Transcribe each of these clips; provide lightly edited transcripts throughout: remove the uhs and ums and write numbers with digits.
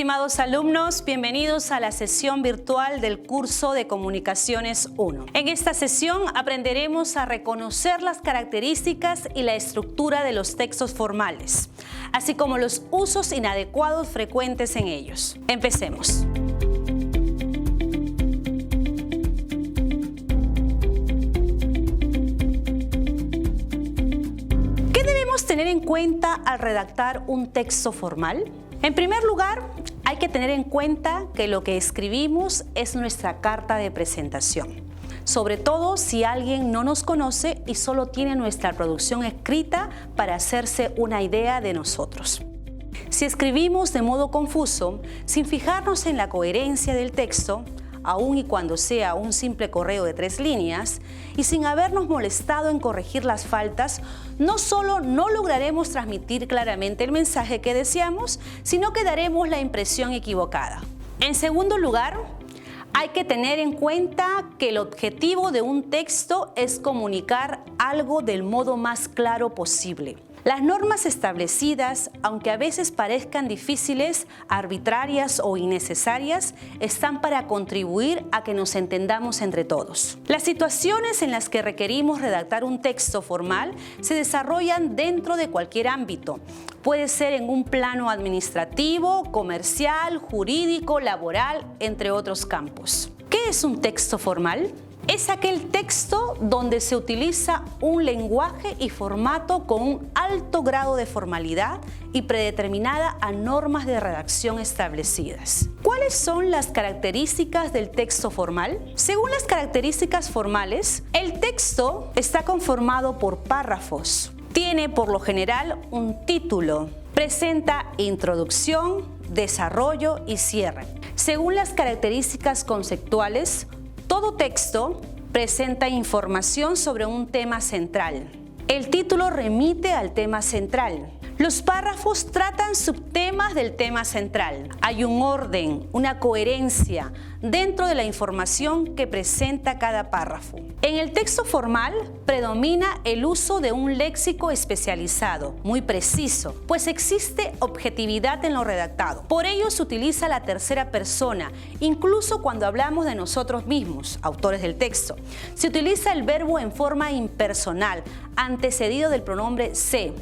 Estimados alumnos, bienvenidos a la sesión virtual del curso de Comunicaciones 1. En esta sesión aprenderemos a reconocer las características y la estructura de los textos formales, así como los usos inadecuados frecuentes en ellos. Empecemos. ¿Qué debemos tener en cuenta al redactar un texto formal? En primer lugar, hay que tener en cuenta que lo que escribimos es nuestra carta de presentación, sobre todo si alguien no nos conoce y solo tiene nuestra producción escrita para hacerse una idea de nosotros. Si escribimos de modo confuso, sin fijarnos en la coherencia del texto, aun y cuando sea un simple correo de 3 líneas, y sin habernos molestado en corregir las faltas, no solo no lograremos transmitir claramente el mensaje que deseamos, sino que daremos la impresión equivocada. En segundo lugar, hay que tener en cuenta que el objetivo de un texto es comunicar algo del modo más claro posible. Las normas establecidas, aunque a veces parezcan difíciles, arbitrarias o innecesarias, están para contribuir a que nos entendamos entre todos. Las situaciones en las que requerimos redactar un texto formal se desarrollan dentro de cualquier ámbito. Puede ser en un plano administrativo, comercial, jurídico, laboral, entre otros campos. ¿Qué es un texto formal? Es aquel texto donde se utiliza un lenguaje y formato con un alto grado de formalidad y predeterminada a normas de redacción establecidas. ¿Cuáles son las características del texto formal? Según las características formales, el texto está conformado por párrafos. Tiene por lo general un título. Presenta introducción, desarrollo y cierre. Según las características conceptuales, todo texto presenta información sobre un tema central. El título remite al tema central. Los párrafos tratan subtemas del tema central. Hay un orden, una coherencia dentro de la información que presenta cada párrafo. En el texto formal predomina el uso de un léxico especializado, muy preciso, pues existe objetividad en lo redactado. Por ello se utiliza la tercera persona, incluso cuando hablamos de nosotros mismos, autores del texto. Se utiliza el verbo en forma impersonal, antecedido del pronombre se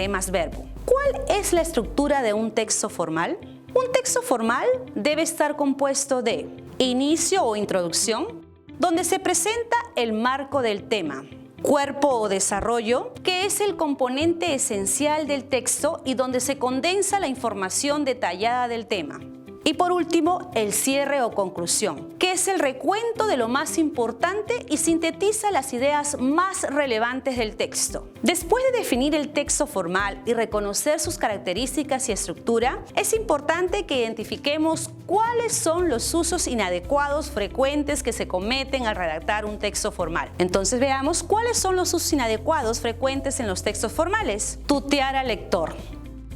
más verbo. ¿Cuál es la estructura de un texto formal? Un texto formal debe estar compuesto de inicio o introducción, donde se presenta el marco del tema, cuerpo o desarrollo, que es el componente esencial del texto y donde se condensa la información detallada del tema. Y por último, el cierre o conclusión, que es el recuento de lo más importante y sintetiza las ideas más relevantes del texto. Después de definir el texto formal y reconocer sus características y estructura, es importante que identifiquemos cuáles son los usos inadecuados frecuentes que se cometen al redactar un texto formal. Entonces veamos cuáles son los usos inadecuados frecuentes en los textos formales. Tutear al lector.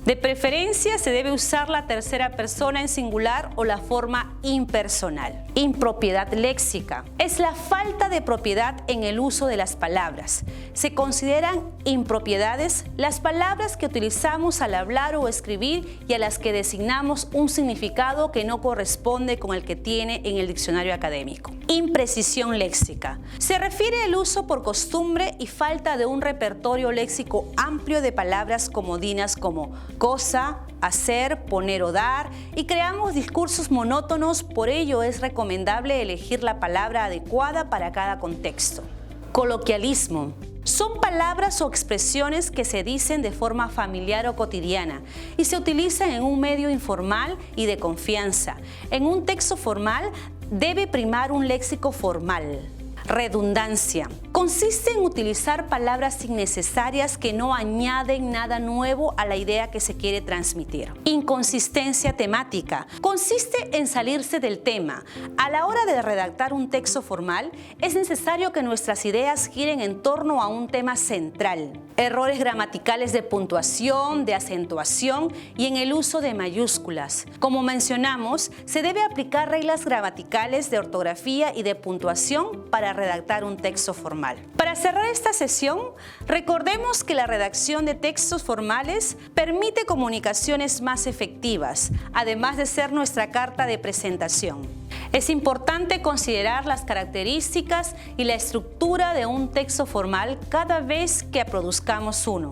De preferencia se debe usar la tercera persona en singular o la forma impersonal. Impropiedad léxica. Es la falta de propiedad en el uso de las palabras. Se consideran impropiedades las palabras que utilizamos al hablar o escribir y a las que designamos un significado que no corresponde con el que tiene en el diccionario académico. Imprecisión léxica. Se refiere al uso por costumbre y falta de un repertorio léxico amplio de palabras comodinas como cosa, hacer, poner o dar, y creamos discursos monótonos. Por ello es recomendable elegir la palabra adecuada para cada contexto. Coloquialismo. Son palabras o expresiones que se dicen de forma familiar o cotidiana y se utilizan en un medio informal y de confianza. En un texto formal debe primar un léxico formal. Redundancia. Consiste en utilizar palabras innecesarias que no añaden nada nuevo a la idea que se quiere transmitir. Inconsistencia temática. Consiste en salirse del tema. A la hora de redactar un texto formal, es necesario que nuestras ideas giren en torno a un tema central. Errores gramaticales de puntuación, de acentuación y en el uso de mayúsculas. Como mencionamos, se debe aplicar reglas gramaticales de ortografía y de puntuación para redactar un texto formal. formal. Para cerrar esta sesión, recordemos que la redacción de textos formales permite comunicaciones más efectivas, además de ser nuestra carta de presentación. Es importante considerar las características y la estructura de un texto formal cada vez que produzcamos uno.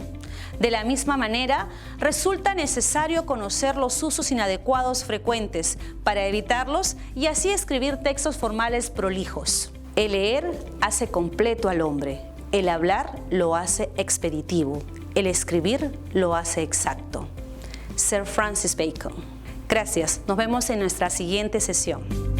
De la misma manera, resulta necesario conocer los usos inadecuados frecuentes para evitarlos y así escribir textos formales prolijos. El leer hace completo al hombre, el hablar lo hace expeditivo, el escribir lo hace exacto. Sir Francis Bacon. Gracias, nos vemos en nuestra siguiente sesión.